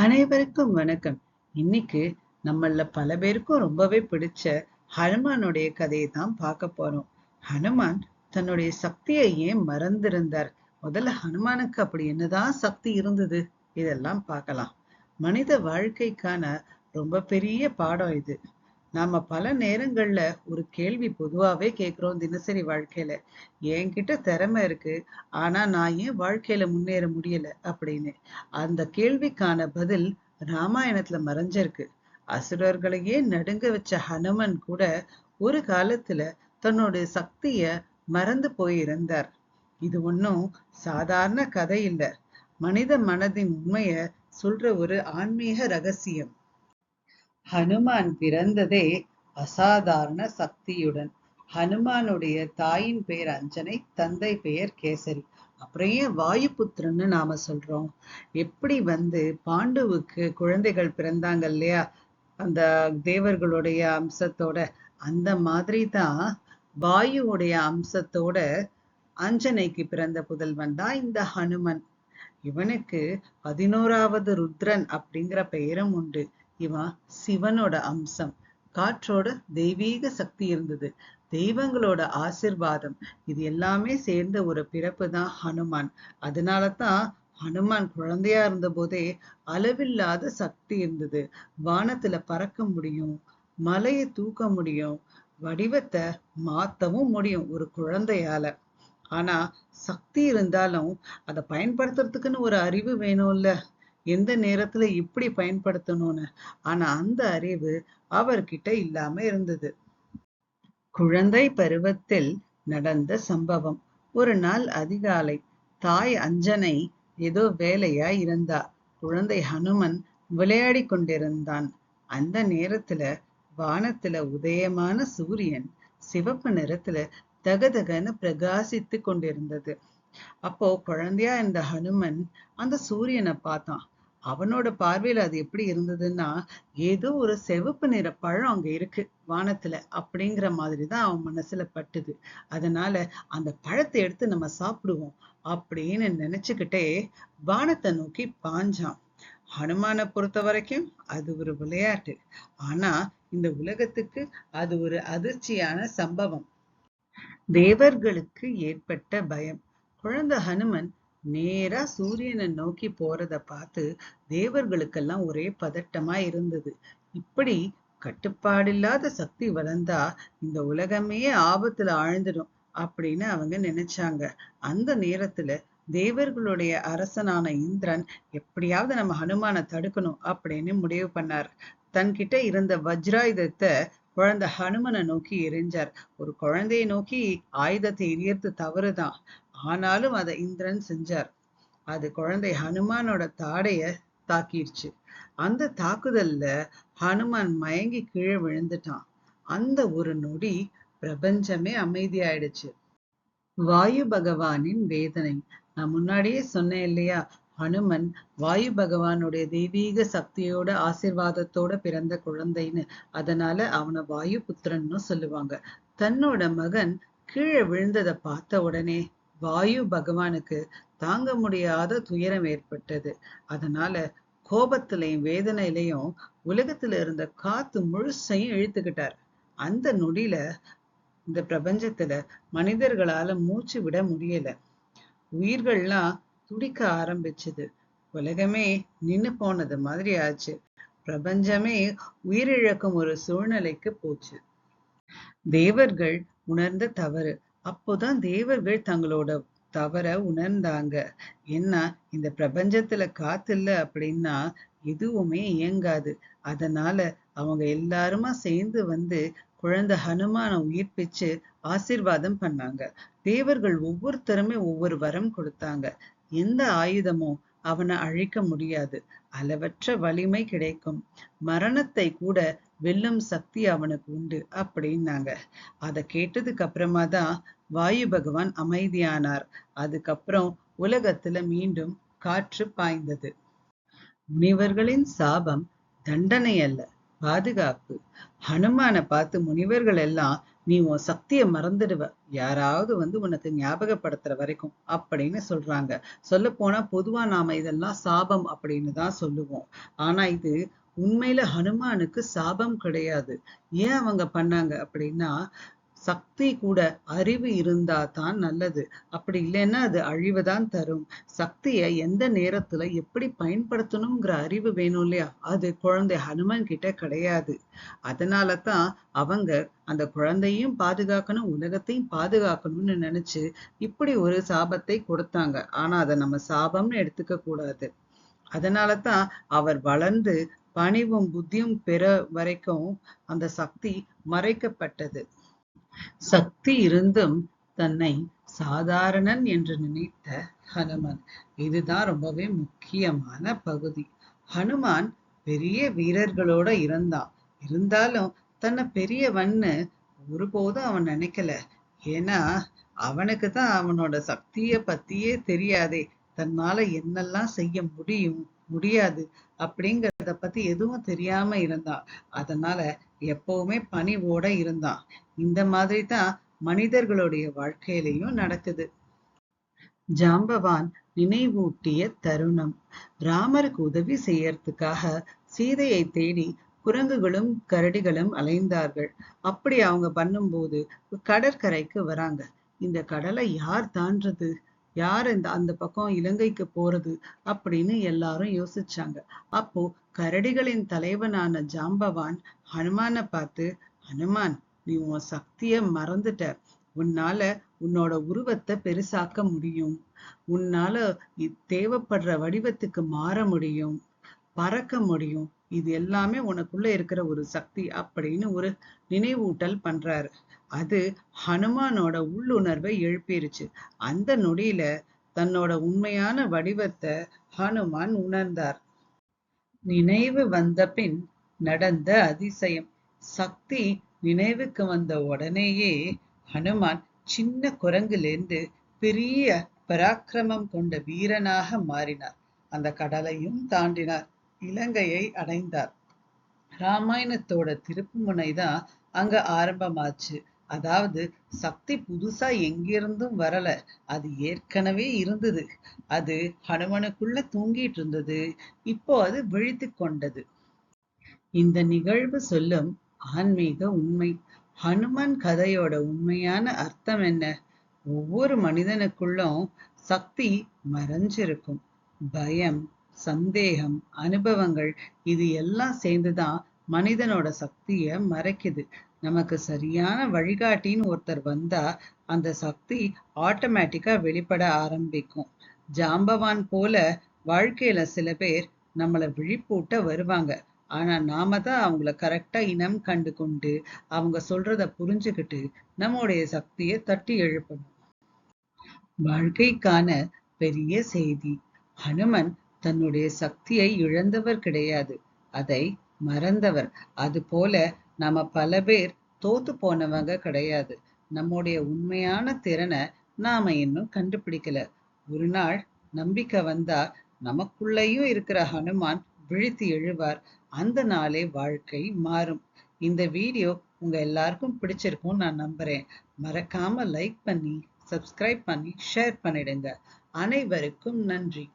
அனைவருக்கும் வணக்கம். இன்னைக்கு நம்மள பல பேருக்கும் ரொம்பவே பிடிச்ச ஹனுமானுடைய கதையை தான் பார்க்க போறோம். ஹனுமான் தன்னுடைய சக்தியை ஏன் மறந்திருந்தார்? முதல்ல ஹனுமானுக்கு அப்படி என்னதான் சக்தி இருந்தது? இதெல்லாம் பார்க்கலாம். மனித வாழ்க்கைக்கான ரொம்ப பெரிய பாடம் இது. நாம பல நேரங்கள்ல ஒரு கேள்வி பொதுவாவே கேக்குறோம் தினசரி வாழ்க்கையில. என்கிட்ட திறமை இருக்கு, ஆனா நான் ஏன் வாழ்க்கையில முன்னேற முடியல அப்படின்னு. அந்த கேள்விக்கான பதில் ராமாயணத்துல மறைஞ்சிருக்கு. அசுரர்களையே நடுங்க வச்ச ஹனுமன் கூட ஒரு காலத்துல தன்னோட சக்திய மறந்து போயிருந்தார். இது ஒன்னும் சாதாரண கதை இல்ல. மனித மனதின் உண்மைய சொல்ற ஒரு ஆன்மீக ரகசியம். ஹனுமான் பிறந்ததே அசாதாரண சக்தியுடன். ஹனுமானுடைய தாயின் பெயர் அஞ்சனை, தந்தை பெயர் கேசரி. அப்புறம் ஏன் வாயுபுத்திரன்னு நாம சொல்றோம்? எப்படி பாண்டுவுக்கு குழந்தைகள் பிறந்தாங்க இல்லையா, அந்த தேவர்களுடைய அம்சத்தோட, அந்த மாதிரி தான் வாயுவுடைய அம்சத்தோட அஞ்சனைக்கு பிறந்த புதல்வன் தான் இந்த ஹனுமன். இவனுக்கு 11வது ருத்ரன் அப்படிங்கிற பெயரும் உண்டு. இவன் சிவனோட அம்சம். காற்றோட தெய்வீக சக்தி இருந்தது. தெய்வங்களோட ஆசிர்வாதம், இது எல்லாமே சேர்ந்த ஒரு பிறப்பு தான் ஹனுமான். அதனாலதான் ஹனுமான் குழந்தையா இருந்த போதே அளவில்லாத சக்தி இருந்தது. வானத்துல பறக்க முடியும், மலையை தூக்க முடியும், வடிவத்தை மாத்தவும் முடியும் ஒரு குழந்தையால. ஆனா சக்தி இருந்தாலும் அதை பயன்படுத்துறதுக்குன்னு ஒரு அறிவு வேணும்ல. எந்த நேரத்துல எப்படி பயன்படுத்தணும்னு. ஆனா அந்த அறிவு அவர்கிட்ட இல்லாம இருந்தது. குழந்தை பருவத்தில் நடந்த சம்பவம். ஒரு நாள் அதிகாலை தாய் அஞ்சனை ஏதோ வேலையா இருந்தா. குழந்தை ஹனுமன் விளையாடி கொண்டிருந்தான். அந்த நேரத்துல வானத்துல உதயமான சூரியன் சிவப்பு நிறத்துல தகதகன்னு பிரகாசித்து கொண்டிருந்தது. அப்போ குழந்தையா இருந்த ஹனுமன் அந்த சூரியனை பார்த்தான். அவனோட பார்வையில அது எப்படி இருந்ததுன்னா, ஏதோ ஒரு சிவப்பு நிற பழம் அங்க இருக்கு வானத்துல அப்படிங்கிற மாதிரிதான் அவன் மனசுல பட்டுது. அதனால அந்த பழத்தை எடுத்து நம்ம சாப்பிடுவோம் அப்படின்னு நினைச்சுக்கிட்டே வானத்தை நோக்கி பாஞ்சான். ஹனுமானை பொறுத்த வரைக்கும் அது ஒரு விளையாட்டு. ஆனா இந்த உலகத்துக்கு அது ஒரு அதிர்ச்சியான சம்பவம். தேவர்களுக்கு ஏற்பட்ட பயம். குழந்தை ஹனுமன் நேரா சூரியனை நோக்கி போறத பார்த்து தேவர்களுக்கெல்லாம் ஒரே பதட்டமா இருந்தது. இப்படி கட்டுப்பாடில்லாத சக்தி வளர்ந்தா இந்த உலகமே ஆபத்துல ஆழ்ந்துடும் அப்படின்னு அவங்க நினைச்சாங்க. அந்த நேரத்துல தேவர்களுடைய அரசனான இந்திரன் எப்படியாவது நம்ம ஹனுமானை தடுக்கணும் அப்படின்னு முடிவு பண்ணார். தன்கிட்ட இருந்த வஜ்ராயுதத்தை குழந்தை ஹனுமனை நோக்கி எரிஞ்சார். ஒரு குழந்தையை நோக்கி ஆயுதத்தை எரியறது தவறுதான். ஆனாலும் அதை இந்திரன் செஞ்சார். அது குழந்தை ஹனுமானோட தாடைய தாக்கிடுச்சு. அந்த தாக்குதல்ல ஹனுமான் மயங்கி கீழே விழுந்துட்டான். அந்த ஒரு நொடி பிரபஞ்சமே அமைதியாயிடுச்சு. வாயு பகவானின் வேதனை. நான் முன்னாடியே சொன்னேன் இல்லையா, ஹனுமன் வாயு பகவானுடைய தெய்வீக சக்தியோட ஆசிர்வாதத்தோட பிறந்த குழந்தைன்னு. அதனால அவனை வாயு புத்திரன்னு சொல்லுவாங்க. தன்னோட மகன் கீழே விழுந்ததை பார்த்த உடனே வாயு பகவானுக்கு தாங்க முடியாத துயரம் ஏற்பட்டது. அதனால கோபத்திலையும் வேதனையிலையும் உலகத்துல இருந்த காத்து முழுசையும் இழுத்துக்கிட்டார். அந்த நொடியில இந்த பிரபஞ்சத்துல மனிதர்களால மூச்சு விட முடியல. உயிர்கள்லாம் துடிக்க ஆரம்பிச்சது. உலகமே நின்னு போனது மாதிரி ஆச்சு. பிரபஞ்சமே உயிரிழக்கும் ஒரு சூழ்நிலைக்கு போச்சு. தேவர்கள் உணர்ந்த தவறு. அப்போதான் தேவர்கள் தங்களோட தவற உணர்ந்தாங்க. என்ன, இந்த பிரபஞ்சத்துல காத்து இல்ல அப்படின்னா எதுவுமே இயங்காது. அதனால அவங்க எல்லாருமா சேர்ந்து குழந்தை ஹனுமான உயிர்ப்பிச்சு ஆசீர்வாதம் பண்ணாங்க. தேவர்கள் ஒவ்வொருத்தருமே ஒவ்வொரு வரம் கொடுத்தாங்க. எந்த ஆயுதமும் அவனை அழிக்க முடியாது. அளவற்ற வலிமை கிடைக்கும். மரணத்தை கூட வெல்லும் சக்தி அவனுக்கு உண்டு அப்படின்னாங்க. அதை கேட்டதுக்கு அப்புறமா தான் வாயு பகவான் அமைதியானார். அதுக்கப்புறம் உலகத்துல மீண்டும் காற்று பாய்ந்தது. முனிவர்களின் சாபம் தண்டனை அல்ல, பாதுகாப்பு. ஹனுமான பார்த்து முனிவர்கள் எல்லாம் நீ உன் சக்தியை மறந்துடுவ, யாராவது உனக்கு ஞாபகப்படுத்துற வரைக்கும் அப்படின்னு சொல்றாங்க. சொல்ல போனா பொதுவா நாம இதெல்லாம் சாபம் அப்படின்னு தான் சொல்லுவோம். ஆனா இது உண்மையில ஹனுமானுக்கு சாபம் கிடையாது. ஏன் அவங்க பண்ணாங்க அப்படின்னா, சக்தி கூட அறிவு இருந்தா தான் நல்லது. அப்படி இல்லைன்னா அது அழிவுதான் தரும். சக்தியை எந்த நேரத்துல எப்படி பயன்படுத்தணுங்கிற அறிவு வேணும் இல்லையா? அது குழந்தை ஹனுமன் கிட்ட கிடையாது. அதனால தான் அவங்க அந்த குழந்தையும் பாதுகாக்கணும், உலகத்தையும் பாதுகாக்கணும்னு நினைச்சு இப்படி ஒரு சாபத்தை கொடுத்தாங்க. ஆனா அதை நம்ம சாபம்னு எடுத்துக்க கூடாது. அதனால தான் அவர் வளர்ந்து பணிவும் புத்தியும் பெற வரைக்கும் அந்த சக்தி மறைக்கப்பட்டது. சக்தி இருந்தும் தன்னை சாதாரணன் என்று நினைத்த ஹனுமன். இதுதான் ரொம்பவே முக்கியமான பகுதி. ஹனுமான் பெரிய வீரர்களோட இருந்தாலும் தன்னை பெரியவன்னு ஒருபோதும் அவன் நினைக்கல. ஏன்னா அவனுக்கு தான் அவனோட சக்திய பத்தியே தெரியாதே. தன்னால என்னெல்லாம் செய்ய முடியும் முடியாது அப்படிங்கறத பத்தி எதுவும் தெரியாம இருந்தான். அதனால எப்பவுமே பணிவோட இருந்தான். இந்த மாதிரி தான் மனிதர்களுடைய வாழ்க்கையிலையும் நடக்குது. ஜாம்பவான் நினைவூட்டிய தருணம். ராமருக்கு உதவி செய்யறதுக்காக சீதையை தேடி குரங்குகளும் கரடிகளும் அலைந்தார்கள். அப்படி அவங்க பண்ணும்போது கடற்கரைக்கு வராங்க. இந்த கடலை யார் தாண்டறது, யார் அந்த பக்கம் இலங்கைக்கு போறது அப்படின்னு எல்லாரும் யோசிச்சாங்க. அப்போ கரடிகளின் தலைவனான ஜாம்பவான் ஹனுமான பார்த்து, ஹனுமான், நீ உன் சக்திய மறந்துட்ட. உன்னால உன்னோட உருவத்தை பெருசாக்க முடியும். உன்னால தேவைப்படுற வடிவத்துக்கு மாற முடியும், பறக்க முடியும். இது எல்லாமே உனக்குள்ள இருக்கிற ஒரு சக்தி அப்படின்னு ஒரு நினைவூட்டல் பண்றாரு. அது ஹனுமானோட உள்ளுணர்வை எழுப்பிருச்சு. அந்த நொடியில தன்னோட உண்மையான வடிவத்தை ஹனுமான் உணர்ந்தார். நினைவு வந்த பின் நடந்த அதிசயம். சக்தி நினைவுக்கு வந்த உடனேயே ஹனுமான் சின்ன குரங்கிலிருந்து பெரிய பராக்கிரமம் கொண்ட வீரனாக மாறினார். அந்த கடலையும் தாண்டினார், இலங்கையை அடைந்தார். ராமாயணத்தோட திருப்பு முனைதான் அங்க ஆரம்பமாச்சு. அதாவது சக்தி புதுசா எங்கிருந்தும் வரல, அது ஏற்கனவே இருந்தது. அது ஹனுமனுக்குள்ள தூங்கிட்டு இருந்தது. இப்போ அது விழித்து கொண்டது. இந்த நிகழ்வு சொல்லும் ஆன்மீக உண்மை. ஹனுமன் கதையோட உண்மையான அர்த்தம் என்ன? ஒவ்வொரு மனிதனுக்குள்ளும் சக்தி மறைஞ்சிருக்கும். பயம், சந்தேகம், அனுபவங்கள் இது எல்லாம் சேர்ந்துதான் மனிதனோட சக்திய மறைக்குது. நமக்கு சரியான வழிகாட்டின்னு ஒருத்தர் வந்தா அந்த சக்தி ஆட்டோமேட்டிக்கா வெளிப்பட ஆரம்பிக்கும். ஜாம்பவான் போல வாழ்க்கையில சில பேர் நம்மள விழிப்பூட்ட வருவாங்க. ஆனா நாம தான் அவங்கள கரெக்டா இனம் கண்டு கொண்டு அவங்க சொல்றத புரிஞ்சுக்கிட்டு நம்முடைய சக்தியை தட்டி எழுப்பணும். வாழ்க்கைக்கான பெரிய செய்தி. ஹனுமன் தன்னுடைய சக்தியை இழந்தவர் கிடையாது, அதை மறந்தவர். அது போல நாம பல பேர் தோத்து போனவங்க கிடையாது. நம்முடைய உண்மையான திறனை நாம இன்னும் கண்டுபிடிக்கல. ஒரு நாள் நம்பிக்கை வந்தா நமக்குள்ளேயும் இருக்கிற ஹனுமான் விழித்து எழுவார். அந்த நாளே வாழ்க்கை மாறும். இந்த வீடியோ உங்க எல்லாருக்கும் பிடிச்சிருக்கும் நான் நம்புறேன். மறக்காம லைக் பண்ணி சப்ஸ்கிரைப் பண்ணி ஷேர் பண்ணிடுங்க. அனைவருக்கும் நன்றி.